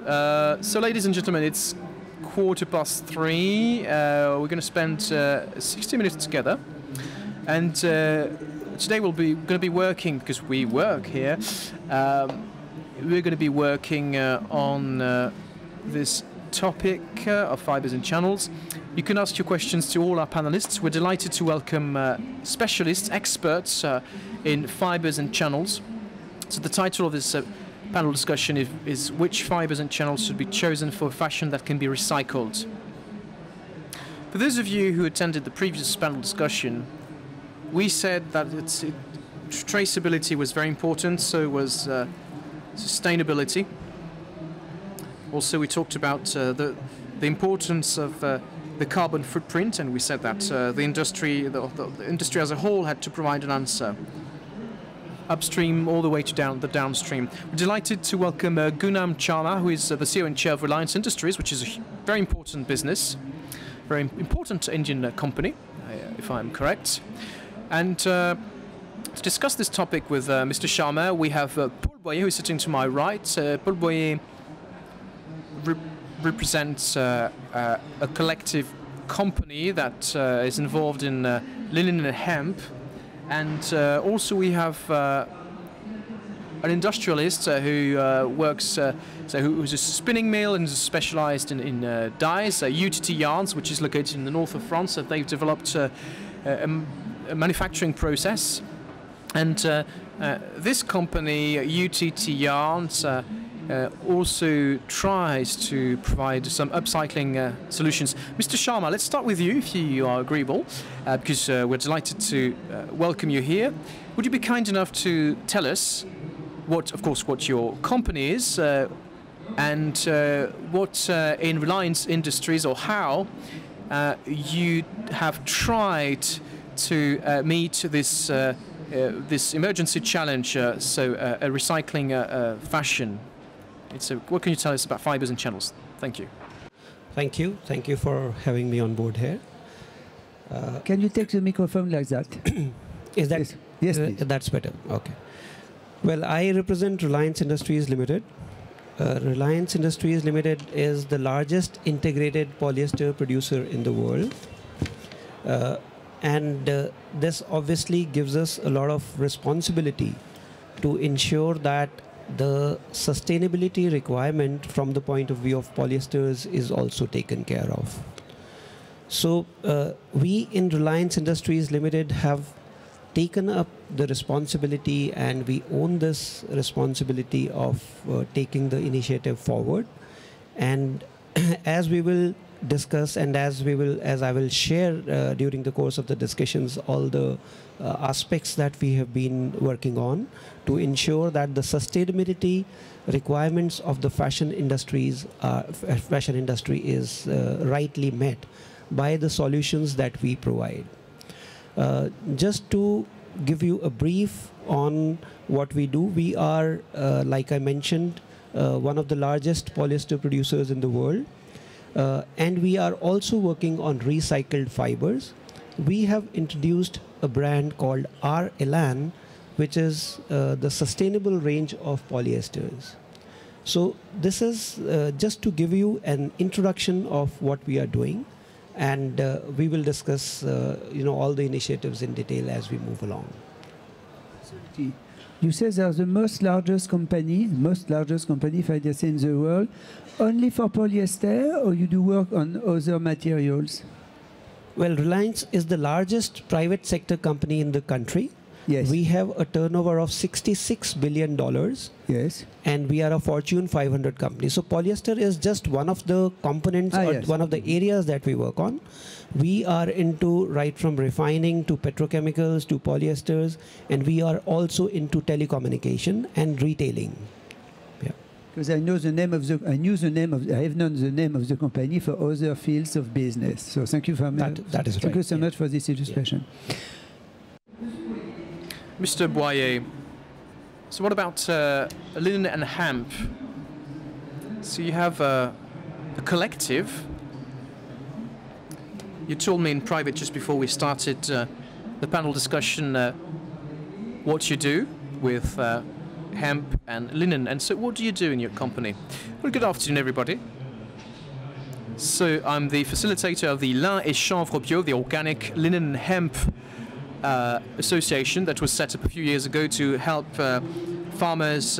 So ladies and gentlemen, it's 3:15. We're going to spend 60 minutes together, and today we're going to be working, because we work here, we're going to be working on this topic of fibers and channels. You can ask your questions to all our panelists. We're delighted to welcome specialists, experts in fibers and channels. So the title of this panel discussion is which fibers and channels should be chosen for fashion that can be recycled. For those of you who attended the previous panel discussion, we said that traceability was very important, so was sustainability. Also, we talked about the importance of the carbon footprint, and we said that the industry as a whole had to provide an answer, upstream all the way to the downstream. We're delighted to welcome Gunam Sharma, who is the CEO and chair of Reliance Industries, which is a very important business, very important Indian company, if I'm correct. And to discuss this topic with Mr. Sharma, we have Paul Boyer, who is sitting to my right. Paul Boyer represents a collective company that is involved in linen and hemp. And also we have an industrialist who works, who's a spinning mill and is specialized in dyes, UTT Yarns, which is located in the north of France. They've developed a manufacturing process. And this company, UTT Yarns, also tries to provide some upcycling solutions. Mr. Sharma, let's start with you, if you are agreeable, because we're delighted to welcome you here. Would you be kind enough to tell us what your company is, and what in Reliance Industries, or how you have tried to meet this this emergency challenge, a recycling fashion? What can you tell us about fibers and channels? Thank you. Thank you. Thank you for having me on board here. Can you take the microphone like that? Is that? Yes, yes, please. That's better. Okay. Well, I represent Reliance Industries Limited. Reliance Industries Limited is the largest integrated polyester producer in the world. And this obviously gives us a lot of responsibility to ensure that the sustainability requirement from the point of view of polyesters is also taken care of. So we in Reliance Industries Limited have taken up the responsibility, and we own this responsibility of taking the initiative forward. And as we will discuss, and as I will share during the course of the discussions, all the aspects that we have been working on to ensure that the sustainability requirements of the fashion industry is rightly met by the solutions that we provide. Just to give you a brief on what we do, we are, like I mentioned, one of the largest polyester producers in the world. And we are also working on recycled fibers. We have introduced a brand called R Elan, which is the sustainable range of polyesters. So this is just to give you an introduction of what we are doing, and we will discuss all the initiatives in detail as we move along. You say they are the most largest company, if I dare say, in the world, only for polyester, or you do work on other materials? Well, Reliance is the largest private sector company in the country. Yes. We have a turnover of $66 billion. Yes. And we are a Fortune 500 company. So polyester is just one of the components, or yes, one of the areas that we work on. We are into right from refining to petrochemicals to polyesters, and we are also into telecommunication and retailing. Yeah. Because I know the name of I have known the name of the company for other fields of business. So thank you for that is thank right. you so much for this illustration. Yeah. Mr. Boyer, so what about linen and hemp? So you have a collective. You told me in private just before we started the panel discussion what you do with hemp and linen. And so what do you do in your company? Well, good afternoon, everybody. So I'm the facilitator of the Lin et Chanvre Bio, the organic linen and hemp association that was set up a few years ago to help farmers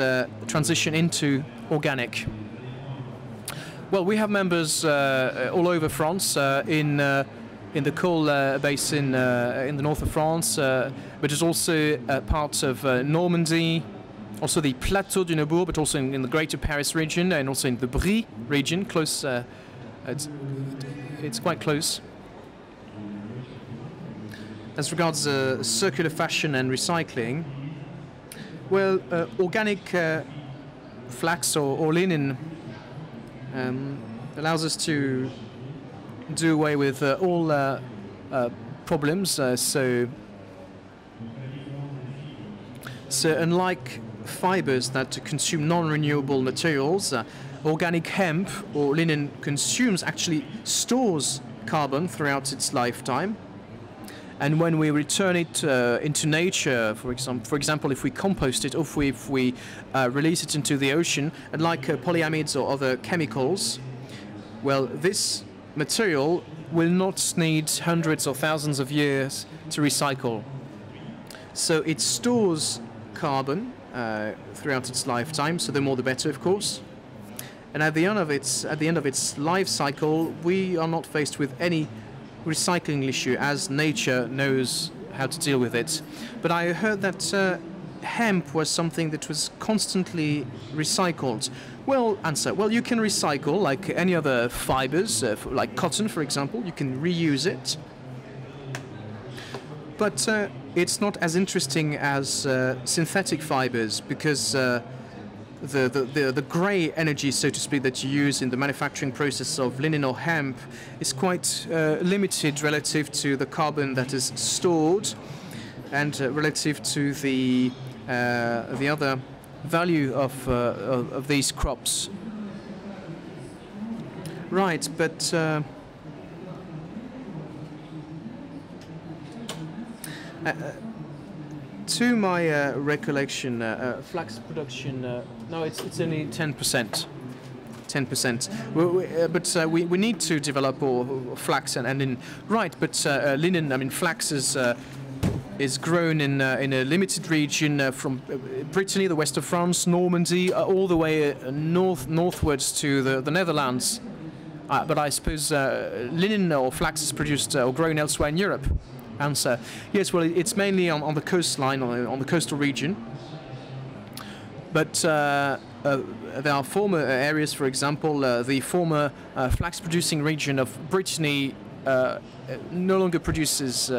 transition into organic. Well, we have members all over France, in the Coal basin in the north of France, but there's also parts of Normandy, also the Plateau du Neubourg, but also in the greater Paris region, and also in the Brie region, close. It's quite close. As regards circular fashion and recycling, well, organic flax or linen allows us to do away with all problems. So unlike fibers that consume non-renewable materials, organic hemp or linen actually stores carbon throughout its lifetime. And when we return it into nature, for example, if we compost it, or if we release it into the ocean, unlike polyamides or other chemicals, well, this material will not need hundreds or thousands of years to recycle. So it stores carbon throughout its lifetime, so the more the better, of course. And at the end of its life cycle, we are not faced with any recycling issue, as nature knows how to deal with it. But I heard that hemp was something that was constantly recycled. Well, answer. Well, you can recycle like any other fibers, like cotton, for example. You can reuse it. But it's not as interesting as synthetic fibers, because the grey energy, so to speak, that you use in the manufacturing process of linen or hemp is quite limited relative to the carbon that is stored, and relative to the other value of these crops. Right, but to my recollection, flax production, no, it's only 10%. 10%. But we need to develop flax and linen. Right, but linen, I mean, flax is grown in a limited region from Brittany, the west of France, Normandy, all the way northwards to the Netherlands. But I suppose linen or flax is produced or grown elsewhere in Europe. Answer. Yes, well, it's mainly on the coastline, on the coastal region. But there are former areas, for example, the former flax-producing region of Brittany no longer produces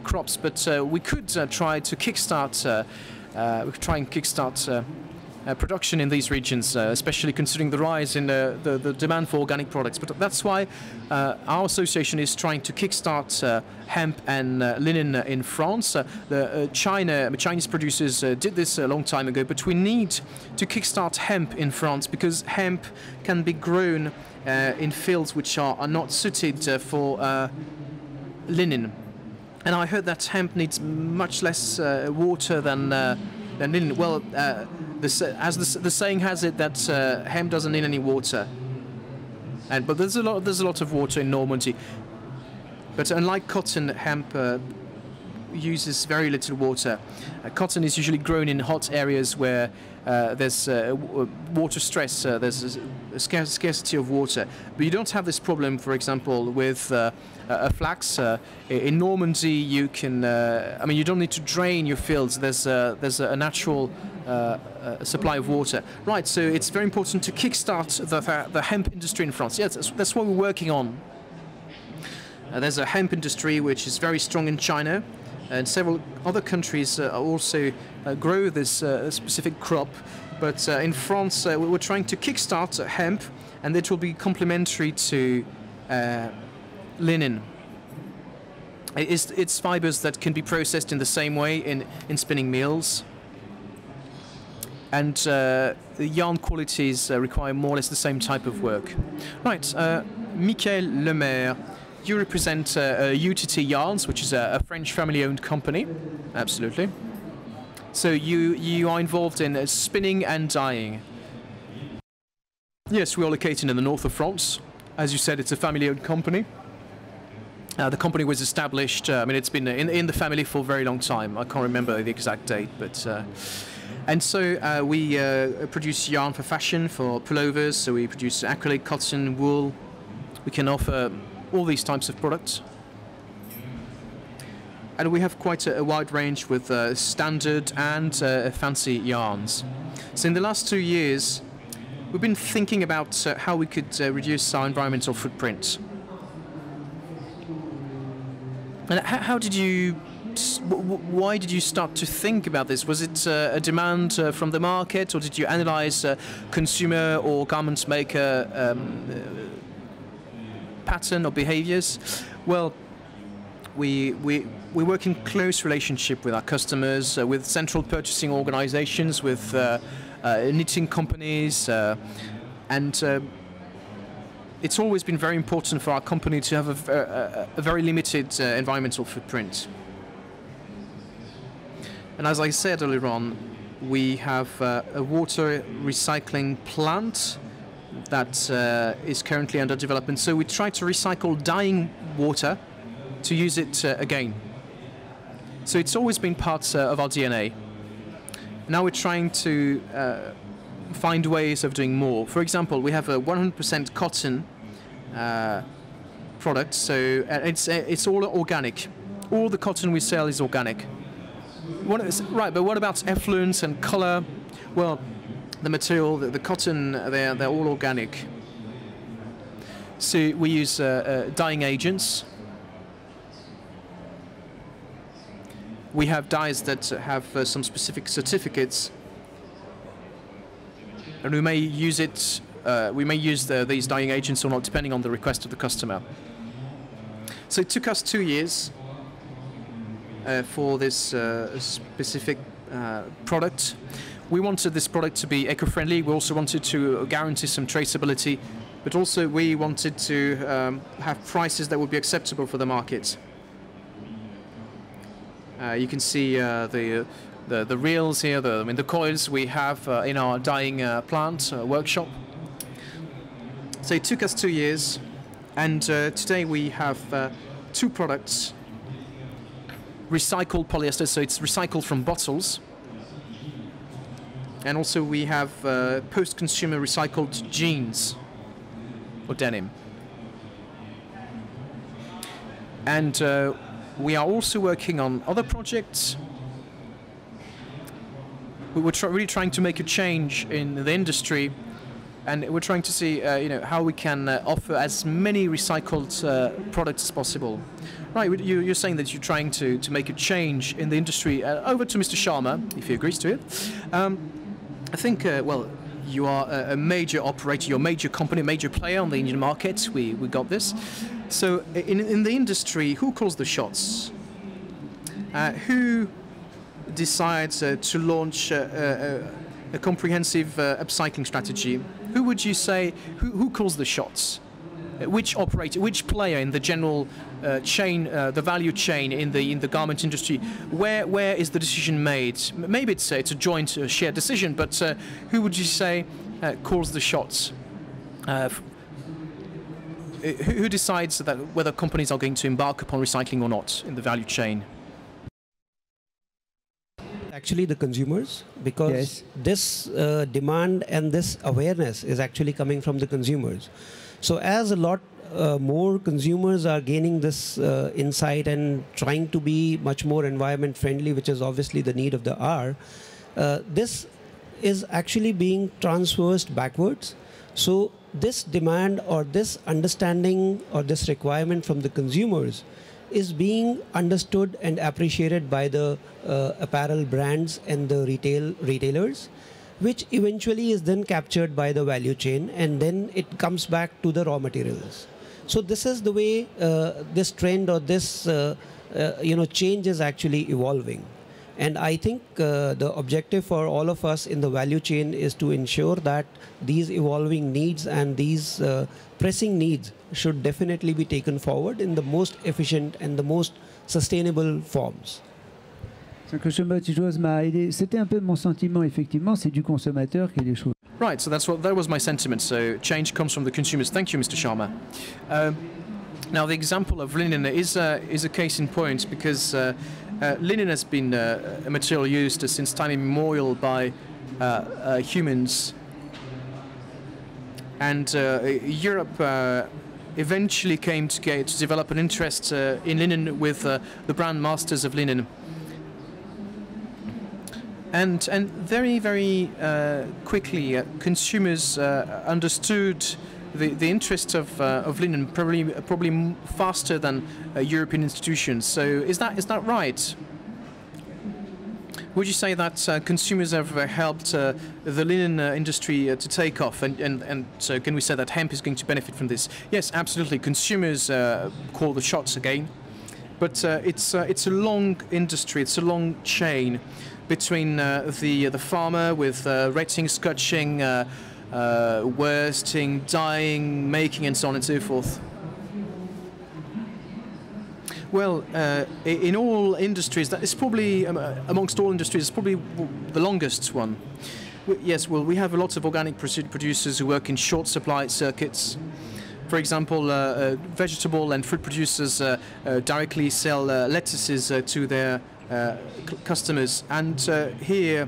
crops, but we could try to kickstart. We could try and kickstart production in these regions, especially considering the rise in the demand for organic products. But that's why our association is trying to kickstart hemp and linen in France. Chinese producers did this a long time ago, but we need to kickstart hemp in France, because hemp can be grown in fields which are not suited for linen. And I heard that hemp needs much less water than linen. Well, as the saying has it, that hemp doesn't need any water. But there's a lot of water in Normandy. But unlike cotton, hemp uses very little water. Cotton is usually grown in hot areas where there's water stress, there's a scarcity of water. But you don't have this problem, for example, with a flax. In Normandy, you can, I mean, you don't need to drain your fields. There's a natural supply of water. Right, so it's very important to kickstart the hemp industry in France. Yes, that's what we're working on. There's a hemp industry which is very strong in China, and several other countries also grow this specific crop. But in France, we're trying to kickstart hemp, and it will be complementary to linen. It's fibers that can be processed in the same way in spinning mills. And the yarn qualities require more or less the same type of work. Right, Michael Lemaire, you represent UTT Yarns, which is a French family-owned company. Absolutely. So you are involved in spinning and dyeing. Yes, we are located in the north of France. As you said, it's a family-owned company. The company was established, I mean, it's been in the family for a very long time. I can't remember the exact date, but... and so we produce yarn for fashion, for pullovers, so we produce acrylic, cotton, wool. We can offer all these types of products. And we have quite a wide range with standard and fancy yarns. So in the last 2 years, we've been thinking about how we could reduce our environmental footprint. And how did you, why did you start to think about this? Was it a demand from the market, or did you analyze consumer or garment maker pattern or behaviors? Well, we work in close relationship with our customers, with central purchasing organizations, with knitting companies, and it's always been very important for our company to have a very limited environmental footprint. And as I said earlier on, we have a water recycling plant that is currently under development. So we try to recycle dyeing water to use it again. So it's always been part of our DNA. Now we're trying to find ways of doing more. For example, we have a 100% cotton product, so it's all organic. All the cotton we sell is organic. Right, but what about effluence and color? Well, the material, the cotton, they're all organic. So we use dyeing agents. We have dyes that have some specific certificates, and we may use it. We may use these dyeing agents or not, depending on the request of the customer. So it took us 2 years for this specific product. We wanted this product to be eco-friendly. We also wanted to guarantee some traceability, but also we wanted to have prices that would be acceptable for the market. You can see the reels here, the coils we have in our dyeing plant workshop. So it took us 2 years, and today we have 2 products. Recycled polyester, so it's recycled from bottles. And also we have post-consumer recycled jeans or denim. And we are also working on other projects. We were really trying to make a change in the industry, and we're trying to see how we can offer as many recycled products as possible. Right, you're saying that you're trying to make a change in the industry. Over to Mr. Sharma, if he agrees to it. I think, well, you are a major operator, you're a major company, a major player on the Indian market. We got this. So in the industry, who calls the shots? Who decides to launch a comprehensive upcycling strategy? Who would you say, who calls the shots? Which operator, which player in the general chain, the value chain in the garment industry, where is the decision made? Maybe it's a joint shared decision, but who would you say calls the shots? Who decides that whether companies are going to embark upon recycling or not in the value chain? Actually, the consumers, because Yes. this demand and this awareness is actually coming from the consumers. So as a lot more consumers are gaining this insight and trying to be much more environment friendly, which is obviously the need of the hour, this is actually being transversed backwards. So this demand or this understanding or this requirement from the consumers is being understood and appreciated by the apparel brands and the retailers, which eventually is then captured by the value chain, and then it comes back to the raw materials. So this is the way this trend or this change is actually evolving. And I think the objective for all of us in the value chain is to ensure that these evolving needs and these pressing needs should definitely be taken forward in the most efficient and the most sustainable forms. C'était un peu mon sentiment, effectivement, c'est du consommateur qui est les choses. Right, so that was my sentiment. So change comes from the consumers. Thank you, Mr. Sharma. Now the example of linen is a case in point because linen has been a material used since time immemorial by humans, and Europe eventually came to develop an interest in linen with the brand masters of linen. And very, very quickly, consumers understood the interest of linen probably faster than European institutions. So is that right? Would you say that consumers have helped the linen industry to take off, and so can we say that hemp is going to benefit from this? Yes, absolutely. Consumers call the shots again, but it's a long industry. It's a long chain between the farmer with retting, scotching, worsting, dyeing, making, and so on and so forth. Well, in all industries, that is probably, amongst all industries, it's probably the longest one. Yes, well, we have a lot of organic producers who work in short supply circuits. For example, vegetable and fruit producers directly sell lettuces to their customers, and here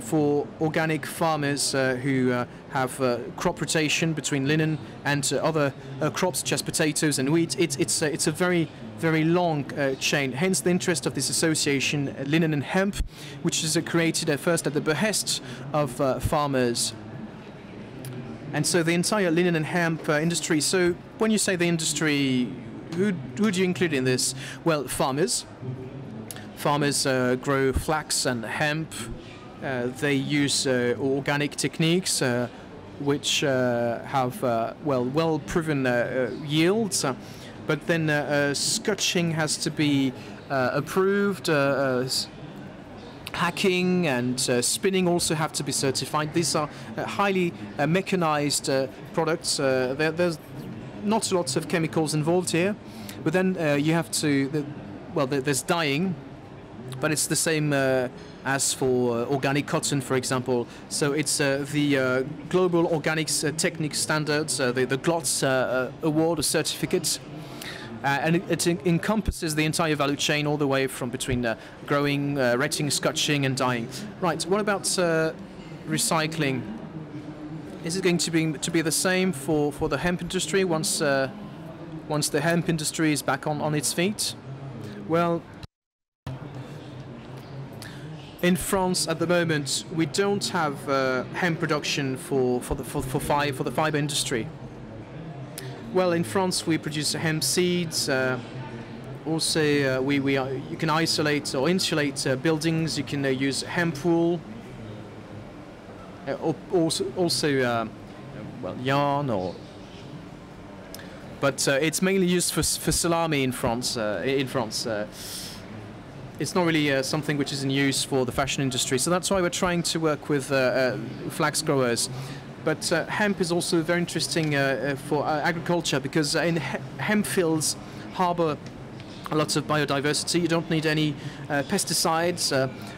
for organic farmers who have crop rotation between linen and other crops such as potatoes and wheat, it's a very, very long chain. Hence the interest of this association, linen and hemp, which is created at first at the behest of farmers. And so the entire linen and hemp industry. So when you say the industry, who do you include in this? Well, farmers. Farmers grow flax and hemp. They use organic techniques which have well-proven yields. But then scotching has to be approved. Hacking and spinning also have to be certified. These are highly mechanized products. There's not a lot of chemicals involved here. But then you have to, there's dyeing, but it's the same as for organic cotton, for example. So it's the Global Organics Technique Standards, the GLOTS award or certificate. And it encompasses the entire value chain all the way from between growing, retting, scotching and dyeing. Right, what about recycling? Is it going to be the same for the hemp industry once the hemp industry is back on its feet? Well, in France at the moment we don't have hemp production for the fiber industry. Well, in France we produce hemp seeds. Also, you can isolate or insulate buildings. You can use hemp wool. Also, yarn or. But it's mainly used for salami in France. It's not really something which is in use for the fashion industry. So that's why we're trying to work with flax growers. But hemp is also very interesting for agriculture because in hemp fields harbor a lot of biodiversity. You don't need any pesticides.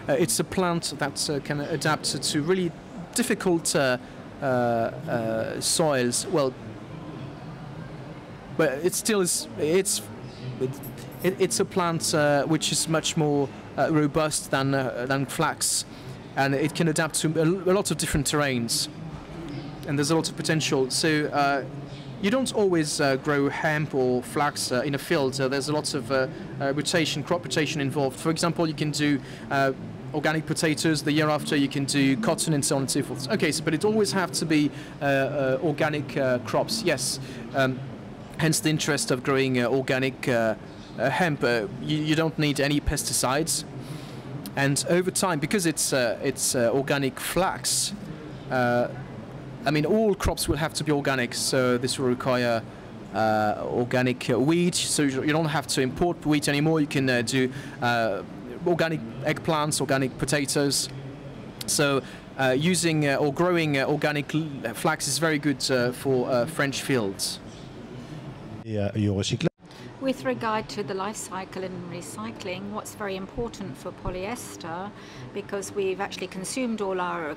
It's a plant that can adapt to really difficult soils. Well, but it still is. It's a plant which is much more robust than flax, and it can adapt to a lot of different terrains. And there's a lot of potential. So you don't always grow hemp or flax in a field. There's a lot of crop rotation involved. For example, you can do organic potatoes. The year after, you can do cotton and so on and so forth. Okay, but it always have to be organic crops. Yes. Hence the interest of growing organic hemp. You don't need any pesticides. And over time, because it's organic flax. I mean, all crops will have to be organic, so this will require organic wheat, so you don't have to import wheat anymore. You can do organic eggplants, organic potatoes. So using or growing organic flax is very good for French fields. With regard to the life cycle and recycling, what's very important for polyester, because we've actually consumed all our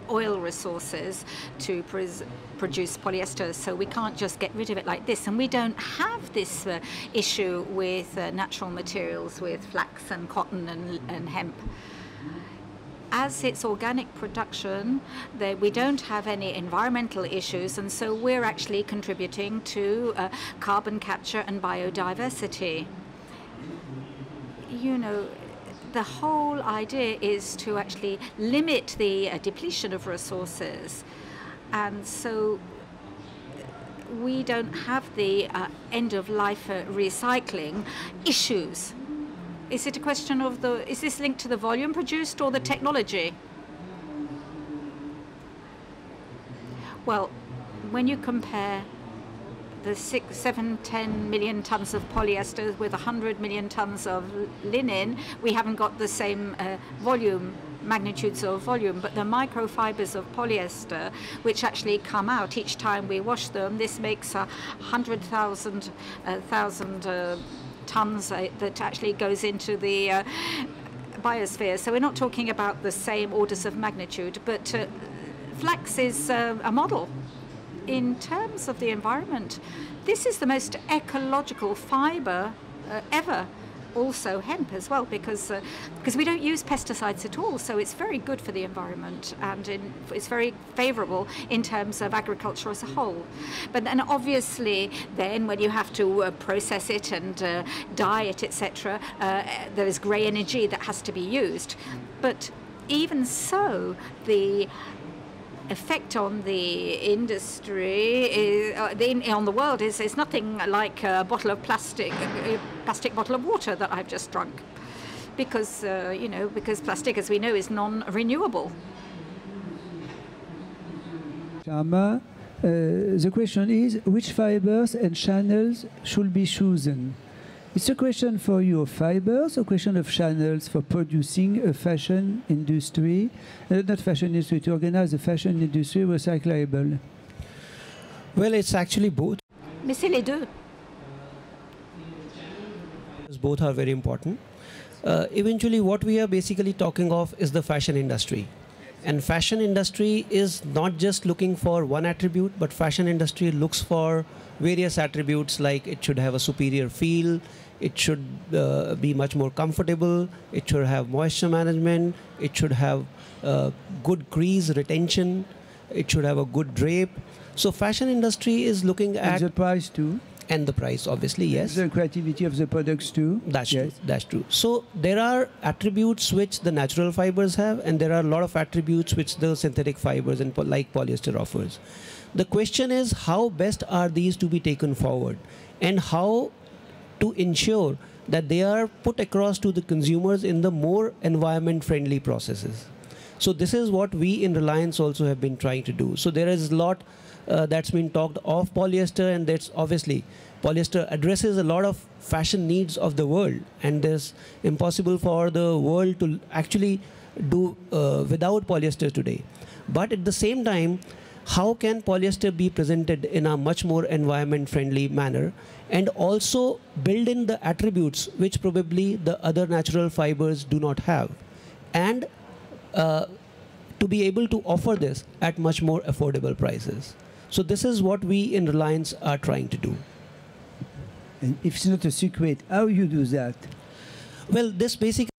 oil resources to produce polyester, so we can't just get rid of it like this. And we don't have this issue with natural materials, with flax and cotton and hemp. As it's organic production, we don't have any environmental issues, and so we're actually contributing to carbon capture and biodiversity. You know, the whole idea is to actually limit the depletion of resources, and so we don't have the end-of-life recycling issues. Is it a question of is this linked to the volume produced or the technology? Well, when you compare the 6, 7, 10 million tons of polyester with 100 million tons of linen, we haven't got the same magnitudes of volume, but the microfibers of polyester, which actually come out each time we wash them, this makes 100,000 tons that actually goes into the biosphere. So we're not talking about the same orders of magnitude, but flax is a model. In terms of the environment, this is the most ecological fiber ever. Also hemp as well, because we don't use pesticides at all, so it's very good for the environment, and it's very favorable in terms of agriculture as a whole. But then obviously then when you have to process it and dye it, etc., there is grey energy that has to be used. But even so, the effect on the industry on the world is nothing like a bottle of plastic bottle of water that I've just drunk, because because plastic, as we know, is non-renewable. Sharma, the question is, which fibers and channels should be chosen? It's a question for you of fibers, a question of channels for producing a fashion industry, not fashion industry, to organize a fashion industry recyclable. Well, it's actually both. Mais c'est les deux. Both are very important. Eventually, what we are basically talking of is the fashion industry. And fashion industry is not just looking for one attribute, but fashion industry looks for various attributes, like it should have a superior feel, it should be much more comfortable, it should have moisture management, it should have good crease retention, it should have a good drape. So fashion industry is looking at... And the price too. And the price, obviously, yes. The creativity of the products too. That's yes. true. That's true. So there are attributes which the natural fibers have, and there are a lot of attributes which the synthetic fibers and like polyester offers. The question is, how best are these to be taken forward, and how to ensure that they are put across to the consumers in the more environment-friendly processes. So this is what we in Reliance also have been trying to do. So there is a lot that's been talked of polyester, and that's obviously polyester addresses a lot of fashion needs of the world, and it's impossible for the world to actually do without polyester today. But at the same time, how can polyester be presented in a much more environment-friendly manner, and also build in the attributes which probably the other natural fibers do not have, and to be able to offer this at much more affordable prices. So this is what we in Reliance are trying to do. And if it's not a secret, how you do that? Well, this basic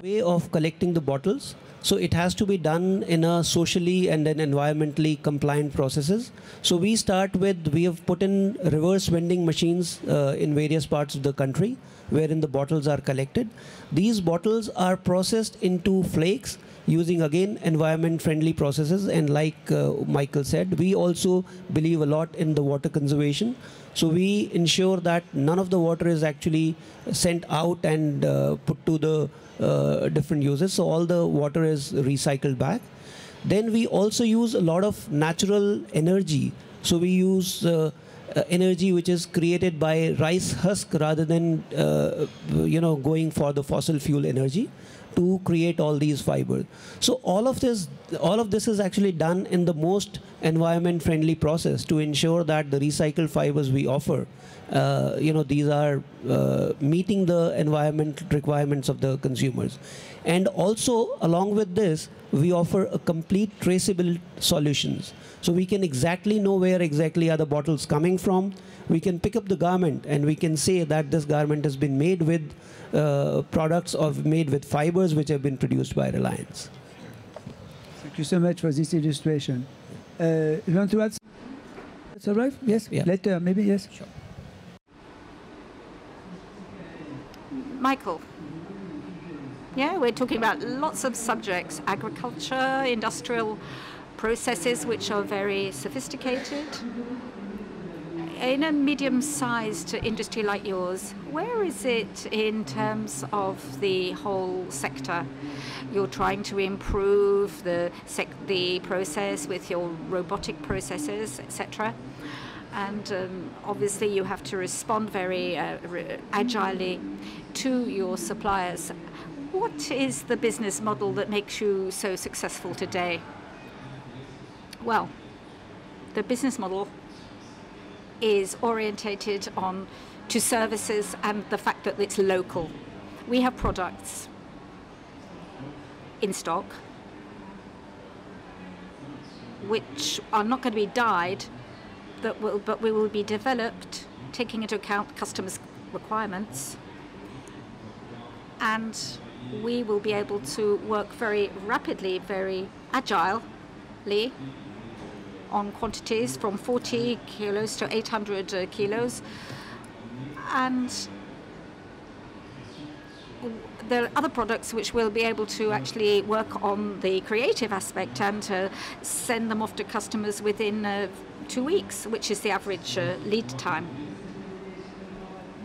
way of collecting the bottles, so it has to be done in a socially and then environmentally compliant processes. So we start with, we have put in reverse vending machines in various parts of the country wherein the bottles are collected. These bottles are processed into flakes using, again, environment-friendly processes. And like Michael said, we also believe a lot in the water conservation. So we ensure that none of the water is actually sent out and put to the different uses. So all the water is recycled back. Then we also use a lot of natural energy. So we use energy which is created by rice husk rather than going for the fossil fuel energy to create all these fibers. So all of this is actually done in the most environment friendly process to ensure that the recycled fibers we offer these are meeting the environmental requirements of the consumers. And also, along with this, we offer a complete traceable solutions. So we can exactly know where exactly are the bottles coming from. We can pick up the garment and we can say that this garment has been made with products made with fibers which have been produced by Reliance. Thank you so much for this illustration. You want to add? That's all right? Yes? Yeah. Later, maybe, yes? Sure. Michael. Yeah, we're talking about lots of subjects, agriculture, industrial processes which are very sophisticated. In a medium-sized industry like yours, where is it in terms of the whole sector? You're trying to improve the process with your robotic processes, etc. And obviously you have to respond very agilely to your suppliers. What is the business model that makes you so successful today? Well, the business model is orientated to services and the fact that it's local. We have products in stock which are not going to be dyed, but will be developed taking into account customers' requirements, and we will be able to work very rapidly, very agilely on quantities from 40 kilos to 800 kilos. And there are other products which will be able to actually work on the creative aspect and send them off to customers within 2 weeks, which is the average lead time.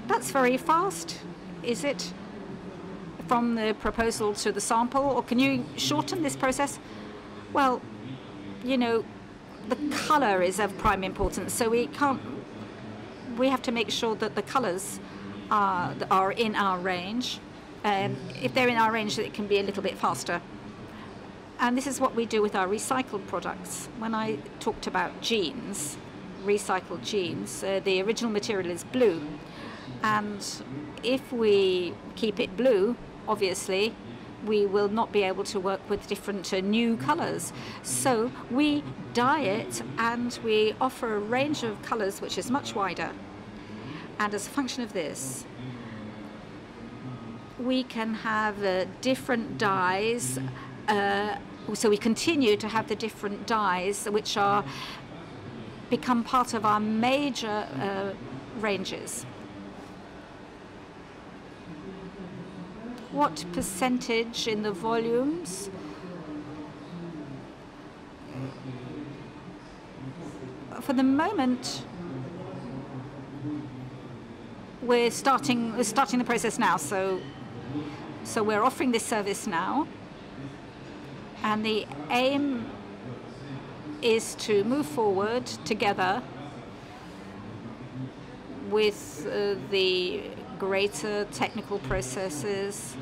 That's very fast, is it? From the proposal to the sample, or can you shorten this process? Well, the color is of prime importance, so we have to make sure that the colors are in our range. If they're in our range, it can be a little bit faster. And this is what we do with our recycled products. When I talked about jeans, recycled jeans, the original material is blue. And if we keep it blue, obviously, we will not be able to work with different new colors. So we dye it and we offer a range of colors which is much wider. And as a function of this, we can have different dyes. So we continue to have the different dyes which become part of our major ranges. What percentage in the volumes? For the moment, we're starting the process now. So we're offering this service now, and the aim is to move forward together with the greater technical processes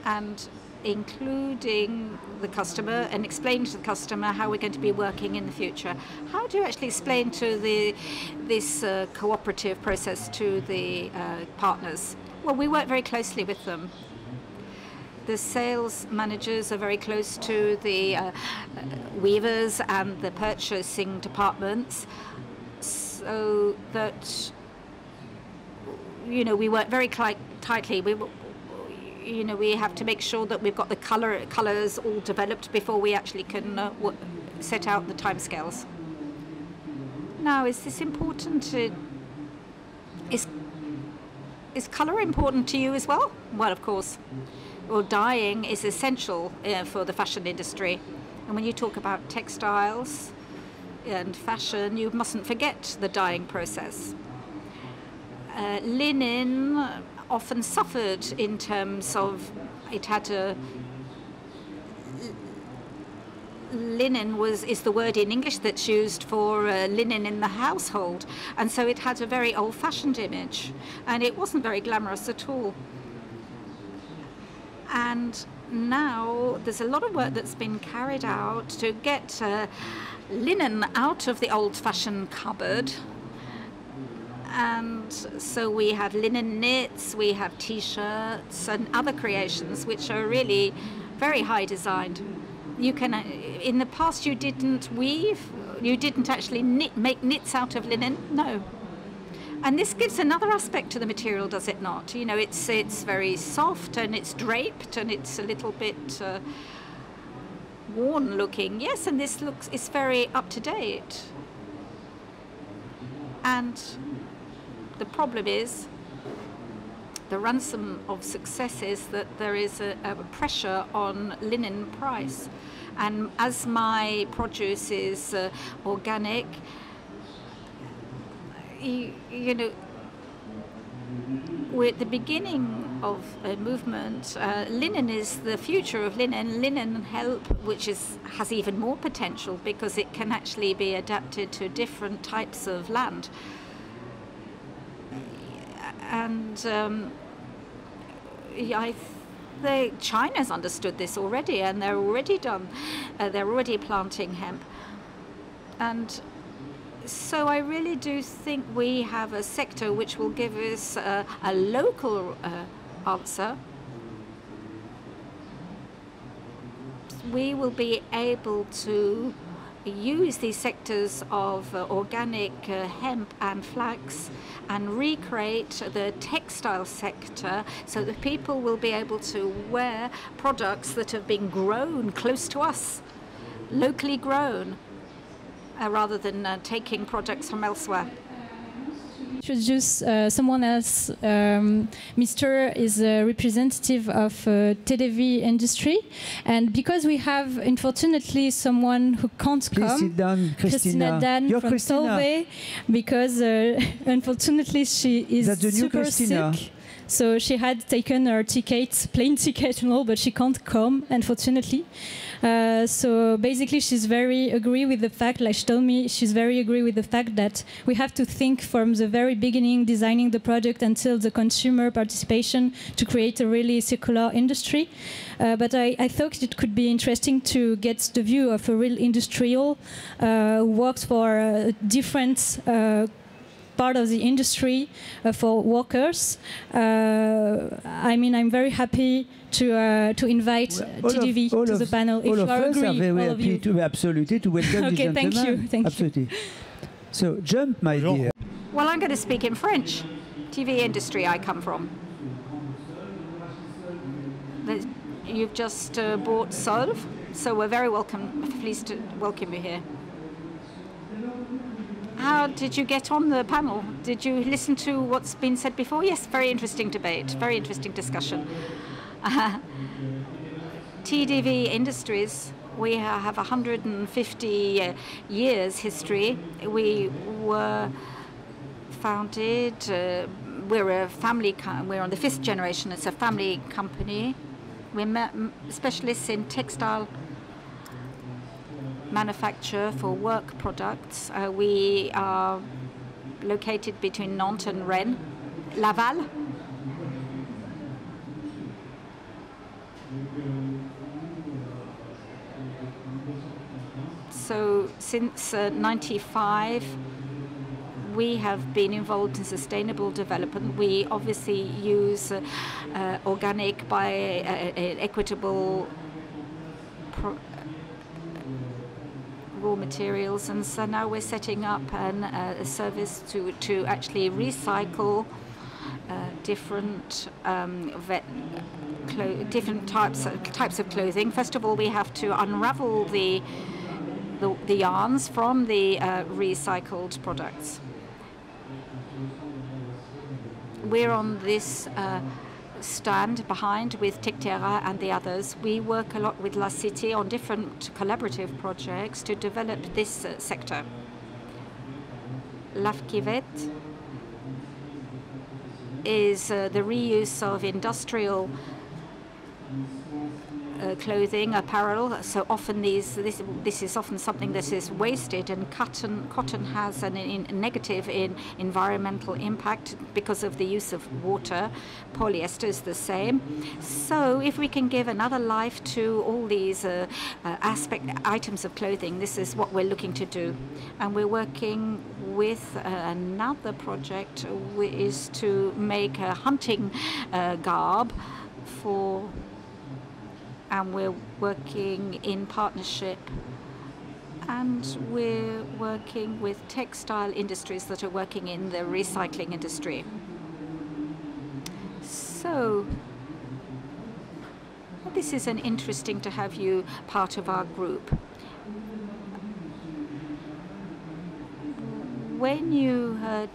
and including the customer and explain to the customer how we're going to be working in the future. How do you actually explain to this cooperative process to the partners? Well, we work very closely with them. The sales managers are very close to the weavers and the purchasing departments, so that we work very tightly. We have to make sure that we've got the colors all developed before we actually can set out the timescales. Now, is this important? Is color important to you as well? Well, of course. Well, dyeing is essential for the fashion industry. And when you talk about textiles and fashion, you mustn't forget the dyeing process. Linen often suffered in terms of linen is the word in English that's used for linen in the household, and so it had a very old-fashioned image, and it wasn't very glamorous at all. And now there's a lot of work that's been carried out to get linen out of the old-fashioned cupboard And so we have linen knits, we have T-shirts and other creations which are really very high designed. You can, in the past you didn't weave, you didn't actually make knits out of linen, no. And this gives another aspect to the material, does it not? You know, it's very soft and it's draped and it's a little bit worn looking. Yes, and it's very up to date. And the problem is, the ransom of success is that there is a pressure on linen price. And as my produce is organic, you know, we're at the beginning of a movement. Linen is the future of linen. Linen hemp, which has even more potential because it can actually be adapted to different types of land. And China's understood this already, and they're already planting hemp. And so I really do think we have a sector which will give us a local answer. We will be able to use these sectors of organic hemp and flax and recreate the textile sector so that people will be able to wear products that have been grown close to us, locally grown, rather than taking products from elsewhere. Introduce someone else. Mr. is a representative of TV industry, and because we have unfortunately someone who can't come, sit down, Christina Dan You're from Christina. Solvay, because unfortunately she is That's the new super Christina. sick. So she had taken her ticket, plane ticket and all, but she can't come, unfortunately. So basically she's very agree with the fact, like she told me, she's very agree with the fact that we have to think from the very beginning, designing the product until the consumer participation to create a really circular industry. But I thought it could be interesting to get the view of a real industrial who works for different part of the industry for workers. I mean, I'm very happy to invite TDV to the panel. If you are agree, are very all of you. happy to absolutely to welcome Okay, the thank gentleman. you, thank you. Absolutely. So jump, my dear. Well, I'm going to speak in French. TV industry I come from. You've just bought Solv, so we're very pleased to welcome you here. How did you get on the panel? Did you listen to what's been said before? Yes, very interesting debate, very interesting discussion. TDV Industries, we have 150 years history. We were founded, we're a family, we're on the 5th generation, it's a family company. We're specialists in textile manufacture for work products. We are located between Nantes and Rennes, Laval. So since 95, we have been involved in sustainable development. We obviously use organic, equitable raw materials, and so now we're setting up a service to actually recycle different different types of clothing. First of all, we have to unravel the yarns from the recycled products. We're on this stand behind with Tectera and the others. We work a lot with La Cité on different collaborative projects to develop this sector. Lifecycle is the reuse of industrial clothing, apparel. So often this is often something that is wasted, and cotton has a negative environmental impact because of the use of water. Polyester is the same. So if we can give another life to all these items of clothing, this is what we're looking to do. And we're working with another project, which is to make a hunting garb and we're working in partnership, and we're working with textile industries that are working in the recycling industry. So this is interesting to have you part of our group. When you heard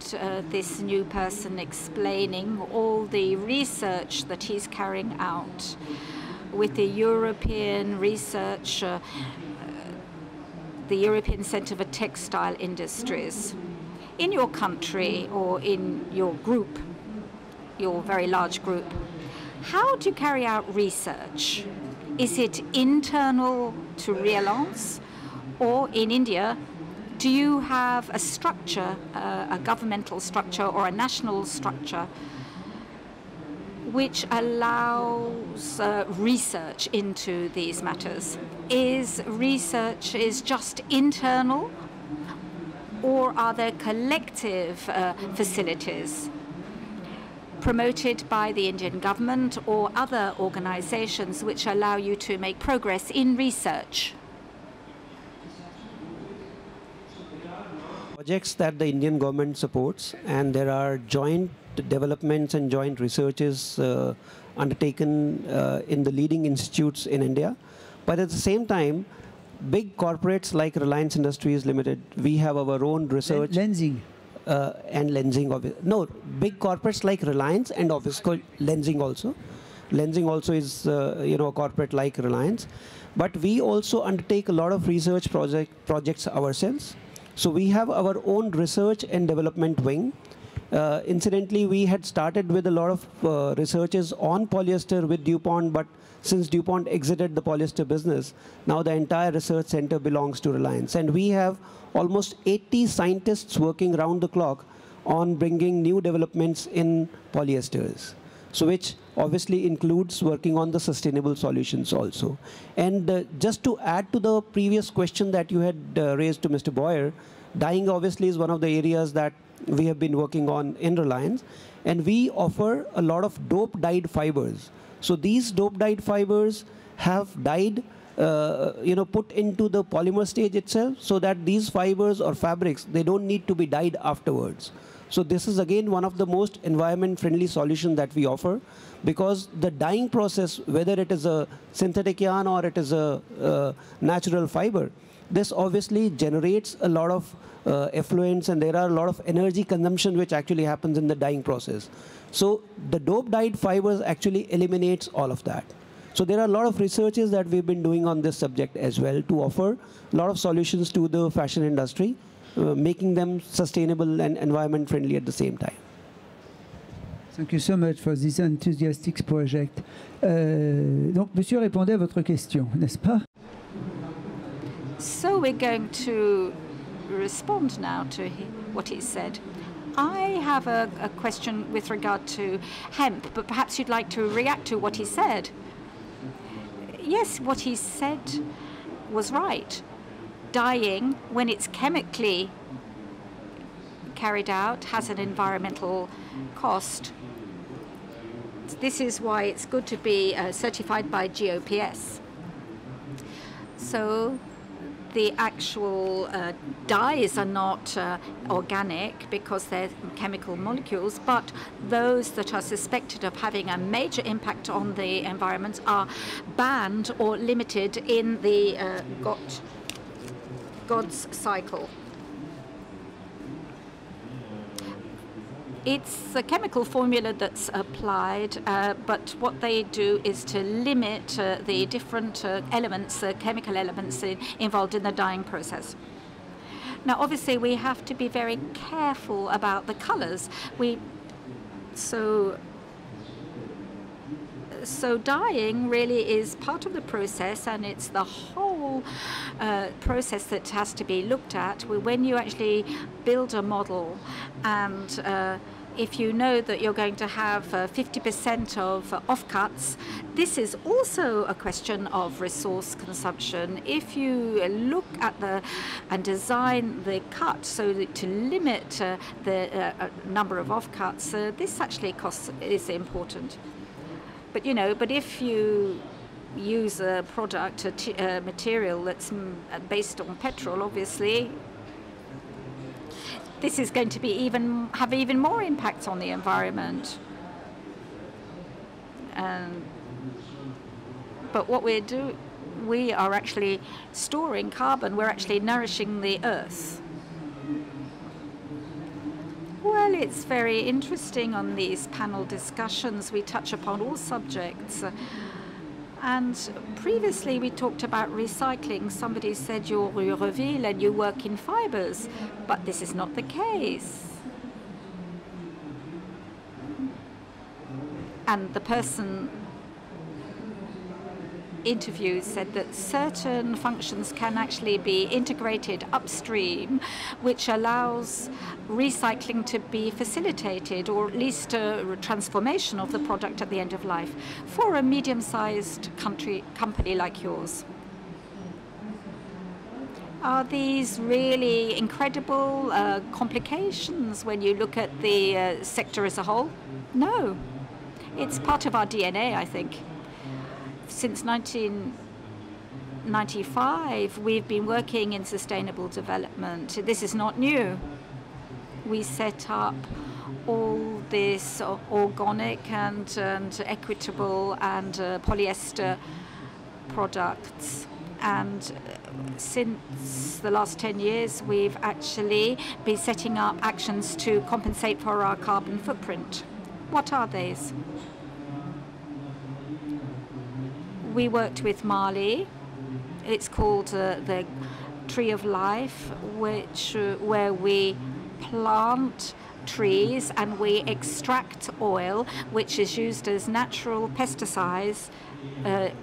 this new person explaining all the research that he's carrying out with the European research, the European Centre for Textile Industries, in your country or in your group, your very large group, how do you carry out research? Is it internal to Reliance, or in India, do you have a structure, a governmental structure or a national structure, which allows research into these matters? Is research just internal, or are there collective facilities promoted by the Indian government or other organizations which allow you to make progress in research? Projects that the Indian government supports, and there are joint developments and joint researches undertaken in the leading institutes in India. But at the same time, big corporates like Reliance Industries Limited, we have our own research. Lensing. And lensing of it. No, big corporates like Reliance and obviously lensing also. Lensing also is a corporate like Reliance. But we also undertake a lot of research projects ourselves. So we have our own research and development wing. Incidentally, we had started with a lot of researches on polyester with DuPont, but since DuPont exited the polyester business, now the entire research center belongs to Reliance. And we have almost 80 scientists working round the clock on bringing new developments in polyesters. So which obviously includes working on the sustainable solutions also. And just to add to the previous question that you had raised to Mr. Boyer, dyeing obviously is one of the areas that we have been working on in Reliance. And we offer a lot of dope dyed fibers. So these dope dyed fibers have dyed, put into the polymer stage itself, so that these fibers or fabrics, they don't need to be dyed afterwards. So this is again one of the most environment-friendly solutions that we offer, because the dyeing process, whether it is a synthetic yarn or it is a natural fiber, this obviously generates a lot of effluents, and there are a lot of energy consumption which actually happens in the dyeing process. So the dope dyed fibers actually eliminates all of that. So there are a lot of researches that we've been doing on this subject as well to offer a lot of solutions to the fashion industry, making them sustainable and environment friendly at the same time. Thank you so much for this enthusiastic project. Donc, monsieur répondait à votre question, n'est-ce pas? So we're going to respond now to what he said. I have a question with regard to hemp, but perhaps you'd like to react to what he said. Yes, what he said was right. Dyeing, when it's chemically carried out, has an environmental cost. This is why it's good to be certified by GOPS. So the actual dyes are not organic because they're chemical molecules, but those that are suspected of having a major impact on the environment are banned or limited in the God's cycle. It's a chemical formula that's applied, but what they do is to limit the different elements, chemical elements involved in the dyeing process. Now, obviously, we have to be very careful about the colors. So So dyeing really is part of the process, and it's the whole process that has to be looked at. When you actually build a model, and if you know that you're going to have 50% of offcuts, this is also a question of resource consumption. If you look at and design the cut so that to limit the number of offcuts, this actually is important. But but if you use a product, a material that's based on petrol, obviously, this is going to be have even more impact on the environment. But what we are actually storing carbon. We're actually nourishing the earth. Well, it's very interesting on these panel discussions. We touch upon all subjects. And previously we talked about recycling. Somebody said you're Reville and you work in fibres, but this is not the case. And the person interviewed said that certain functions can actually be integrated upstream, which allows recycling to be facilitated, or at least a transformation of the product at the end of life for a medium-sized company like yours. Are these really incredible complications when you look at the sector as a whole? No. It's part of our DNA, I think. Since 1995, we've been working in sustainable development. This is not new. We set up all this organic and equitable and polyester products. And since the last 10 years, we've actually been setting up actions to compensate for our carbon footprint. What are these? We worked with Mali. It's called the Tree of Life, where we plant trees and we extract oil, which is used as natural pesticides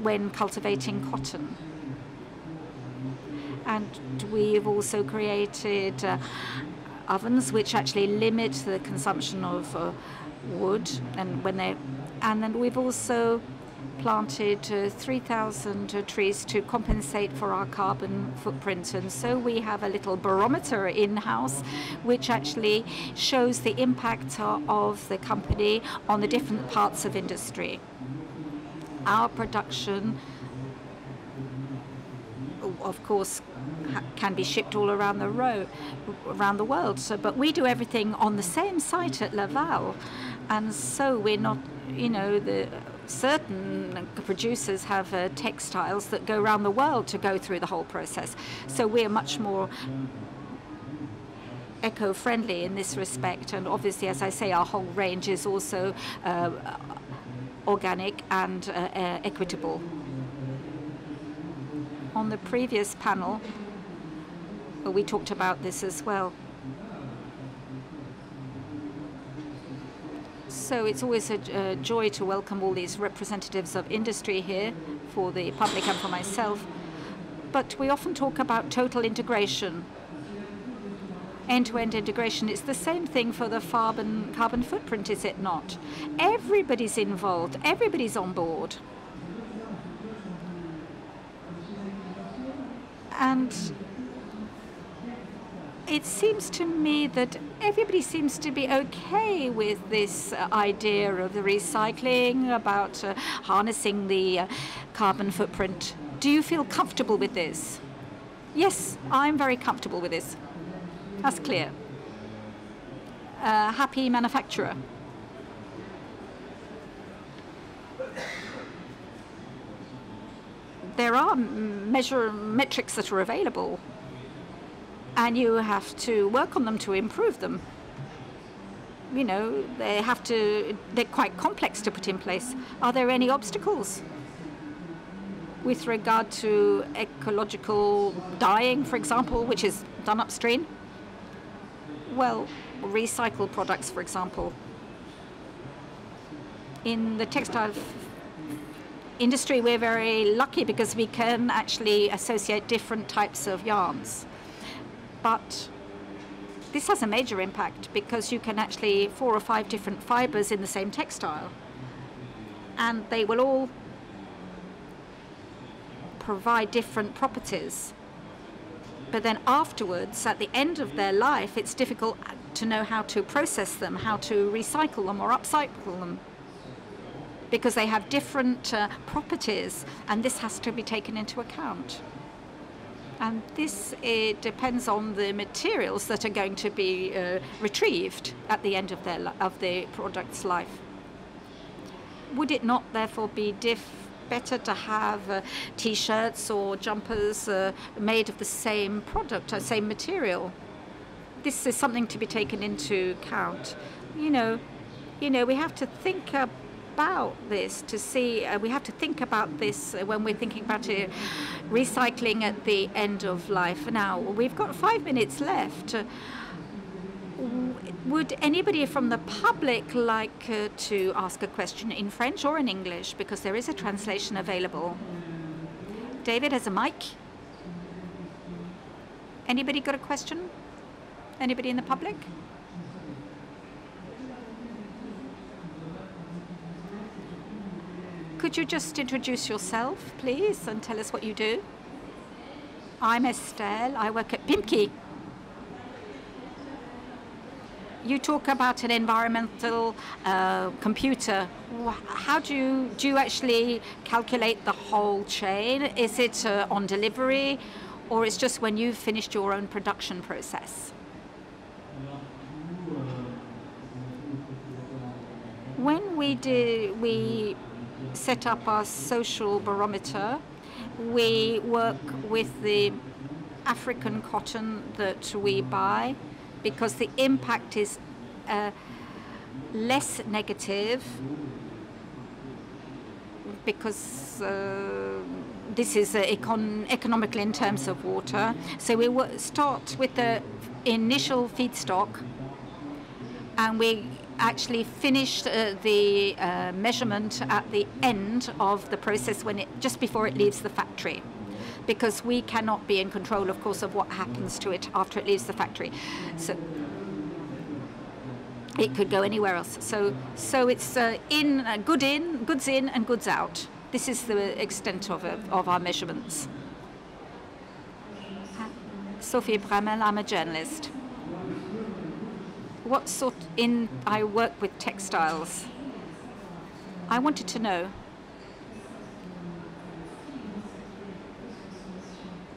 when cultivating cotton. And we've also created ovens which actually limit the consumption of wood, and then we've also planted 3,000 trees to compensate for our carbon footprint. And so we have a little barometer in-house which actually shows the impact of the company on the different parts of industry. Our production, of course, can be shipped all around the world. But we do everything on the same site at Laval. And so we're not, certain producers have textiles that go around the world to go through the whole process. So we're much more eco-friendly in this respect. And obviously, as I say, our whole range is also organic and equitable. On the previous panel, we talked about this as well. So it's always a joy to welcome all these representatives of industry here for the public and for myself. But we often talk about total integration, end-to-end integration. It's the same thing for the carbon footprint, is it not? Everybody's involved, everybody's on board. And it seems to me that everybody seems to be okay with this idea of the recycling, about harnessing the carbon footprint. Do you feel comfortable with this? Yes, I'm very comfortable with this. That's clear. Happy manufacturer. There are metrics that are available, and you have to work on them to improve them. They're quite complex to put in place. Are there any obstacles with regard to ecological dyeing, for example, which is done upstream? Well, recycled products, for example. In the textile industry, we're very lucky because we can actually associate different types of yarns. But this has a major impact because you can actually 4 or 5 different fibers in the same textile, and they will all provide different properties. But then afterwards, at the end of their life, it's difficult to know how to process them, how to recycle them or upcycle them, because they have different properties, and this has to be taken into account. And this depends on the materials that are going to be retrieved at the end of the product's life. Would it not therefore be better to have T-shirts or jumpers made of the same product, same material? This is something to be taken into account. You know, we have to think about this to see. We have to think about this when we're thinking about recycling at the end of life. Now we've got 5 minutes left. Would anybody from the public like to ask a question in French or in English? Because there is a translation available. David has a mic. Anybody got a question? Anybody in the public? Could you just introduce yourself, please, and tell us what you do? I'm Estelle. I work at Pimki. You talk about an environmental computer. How do you actually calculate the whole chain? Is it on delivery, or is just when you've finished your own production process? When we set up our social barometer, we work with the African cotton that we buy, because the impact is less negative, because this is economical in terms of water. So we start with the initial feedstock, and we actually finish the measurement at the end of the process, just before it leaves the factory, because we cannot be in control, of course, of what happens to it after it leaves the factory. So it could go anywhere else. So it's goods in and goods out. This is the extent of our measurements. Sophie Bramel, I'm a journalist. I work with textiles. I wanted to know,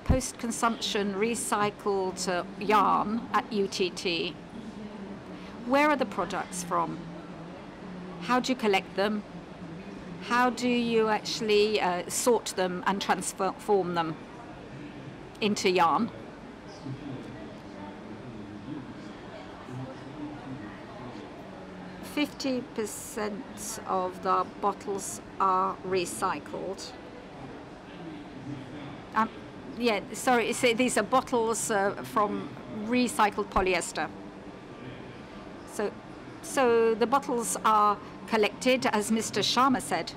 post-consumption recycled yarn at UTT, where are the products from? How do you collect them? How do you actually sort them and transform them into yarn? %50 of the bottles are recycled. Yeah, sorry, these are bottles from recycled polyester. So the bottles are collected, as Mr. Sharma said.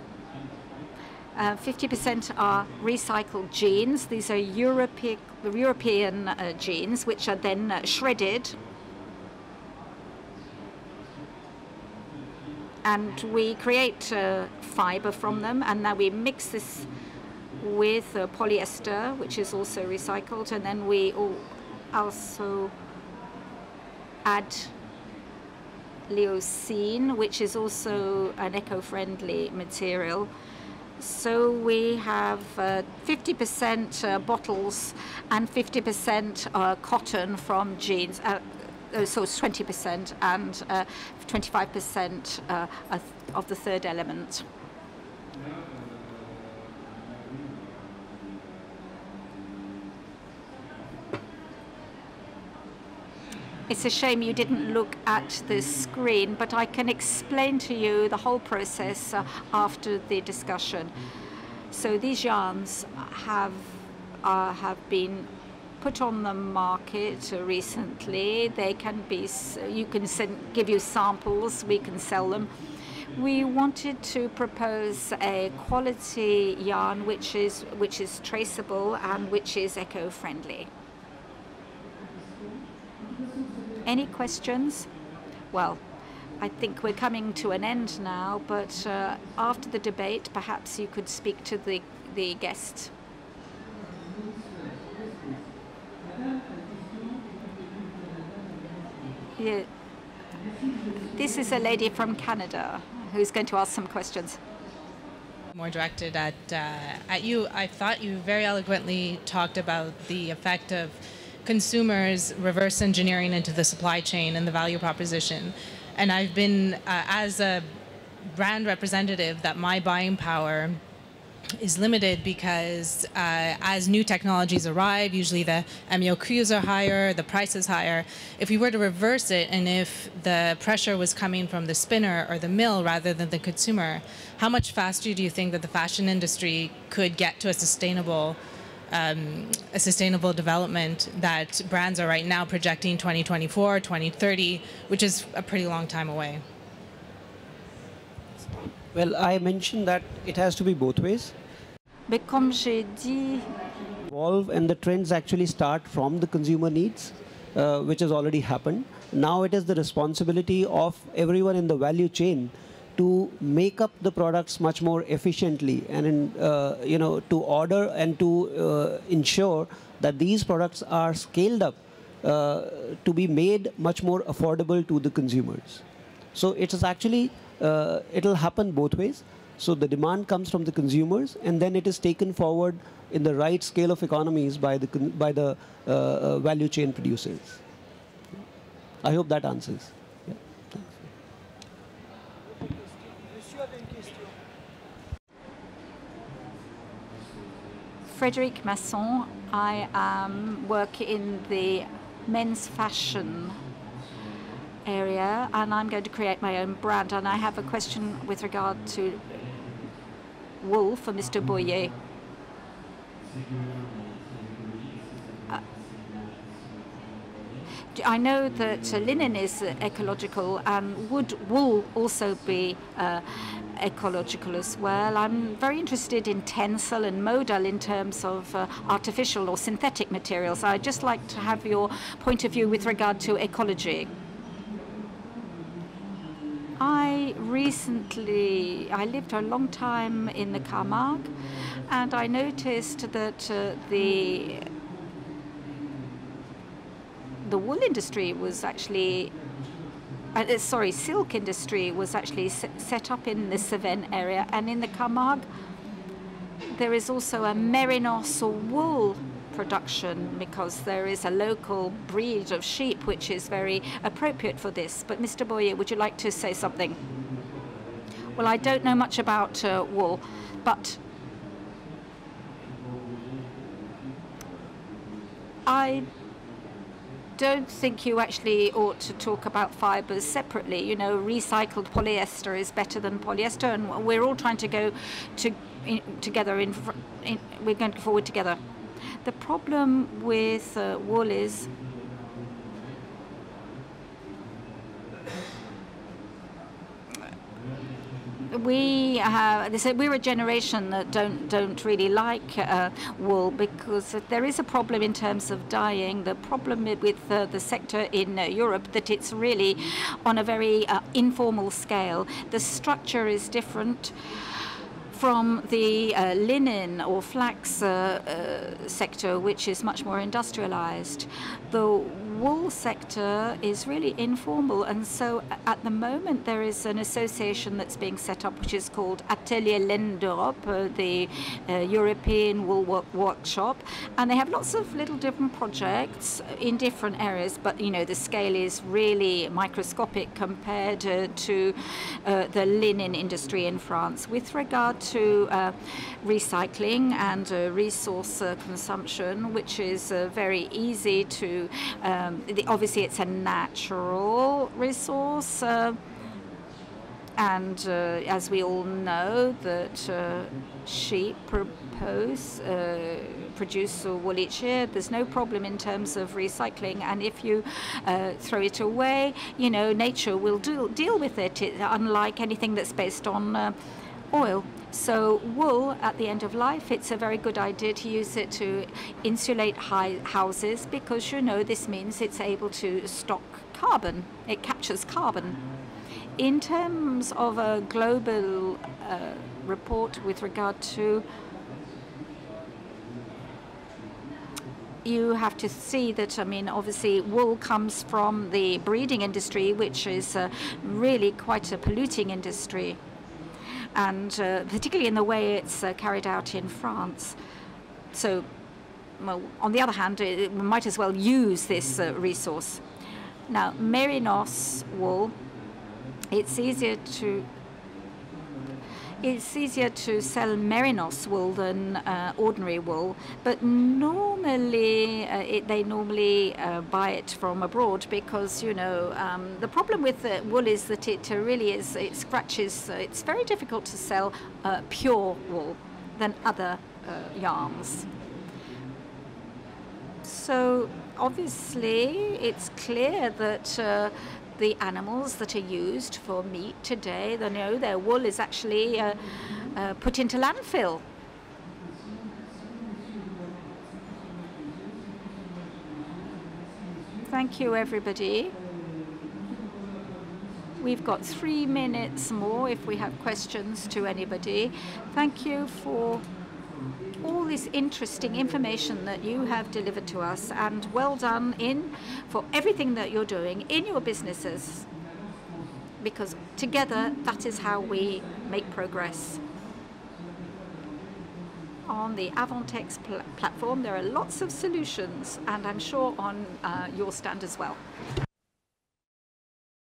50% are recycled jeans. These are European jeans, which are then shredded. And we create fiber from them, and now we mix this with polyester, which is also recycled, and then we also add leucine, which is also an eco-friendly material. So we have 50% bottles and 50% cotton from jeans. So it's 20% and 25% of the third element. It's a shame you didn't look at the screen, but I can explain to you the whole process after the discussion. So these yarns have been put on the market recently. They can be, give you samples, we can sell them. We wanted to propose a quality yarn which is traceable and which is eco-friendly. Any questions? Well, I think we're coming to an end now, but after the debate, perhaps you could speak to the guests. Yeah. This is a lady from Canada who's going to ask some questions. More directed at you. I thought you very eloquently talked about the effect of consumers reverse engineering into the supply chain and the value proposition. And I've been, as a brand representative, that my buying power is limited because as new technologies arrive, usually the MOQs are higher, the price is higher. If we were to reverse it, and if the pressure was coming from the spinner or the mill rather than the consumer, how much faster do you think that the fashion industry could get to a sustainable development that brands are right now projecting 2024, 2030, which is a pretty long time away? Well, I mentioned that it has to be both ways. Mais comme j'ai dit, Evolve, and the trends actually start from the consumer needs, which has already happened. Now it is the responsibility of everyone in the value chain to make up the products much more efficiently, and to order and to ensure that these products are scaled up to be made much more affordable to the consumers. So it is actually it'll happen both ways. So the demand comes from the consumers, and then it is taken forward in the right scale of economies by the value chain producers. I hope that answers. Yeah, Frédéric Masson, I work in the men's fashion area, and I'm going to create my own brand. And I have a question with regard to wool for Mr. Boyer. I know that linen is ecological, and would wool also be ecological as well? I'm very interested in tencel and modal in terms of artificial or synthetic materials. I'd just like to have your point of view with regard to ecology. I lived a long time in the Camargue, and I noticed that the wool industry was actually, silk industry was actually set up in the Cevennes area, and in the Camargue there is also a mérinos or wool production, because there is a local breed of sheep which is very appropriate for this. But Mr. Boyer, would you like to say something? Well, I don't know much about wool, but I don't think you actually ought to talk about fibers separately. You know, recycled polyester is better than polyester, and we're all trying to go together. We're going forward together. The problem with wool is we're a generation that don't really like wool, because there is a problem in terms of dyeing. The problem with the sector in Europe, that it's really on a very informal scale. The structure is different from the linen or flax sector, which is much more industrialized. The wool sector is really informal, and so at the moment there is an association that's being set up which is called Atelier Laine d'Europe, the European Wool Workshop, and they have lots of little different projects in different areas, but you know, the scale is really microscopic compared to the linen industry in France. With regard to recycling and resource consumption, which is very easy to obviously it's a natural resource, And as we all know, that sheep produce wool each year. There's no problem in terms of recycling, and if you throw it away, you know, nature will deal with it, unlike anything that's based on oil. So wool, at the end of life, it's a very good idea to use it to insulate houses, because, you know, this means it's able to stock carbon. It captures carbon. In terms of a global report with regard to, you have to see that, I mean, obviously wool comes from the breeding industry, which is really quite a polluting industry, and particularly in the way it's carried out in France. So, well, on the other hand, we might as well use this resource. Now, Merinos wool, it's easier to sell Merinos wool than ordinary wool, but normally they normally buy it from abroad, because, you know, the problem with the wool is that it really is, it scratches. It's very difficult to sell pure wool than other yarns. So obviously it's clear that the animals that are used for meat today, they know their wool is actually put into landfill. Thank you, everybody. We've got 3 minutes more if we have questions to anybody. Thank you for all this interesting information that you have delivered to us, and well done for everything that you're doing in your businesses, because together that is how we make progress. On the Avantex platform there are lots of solutions, and I'm sure on your stand as well.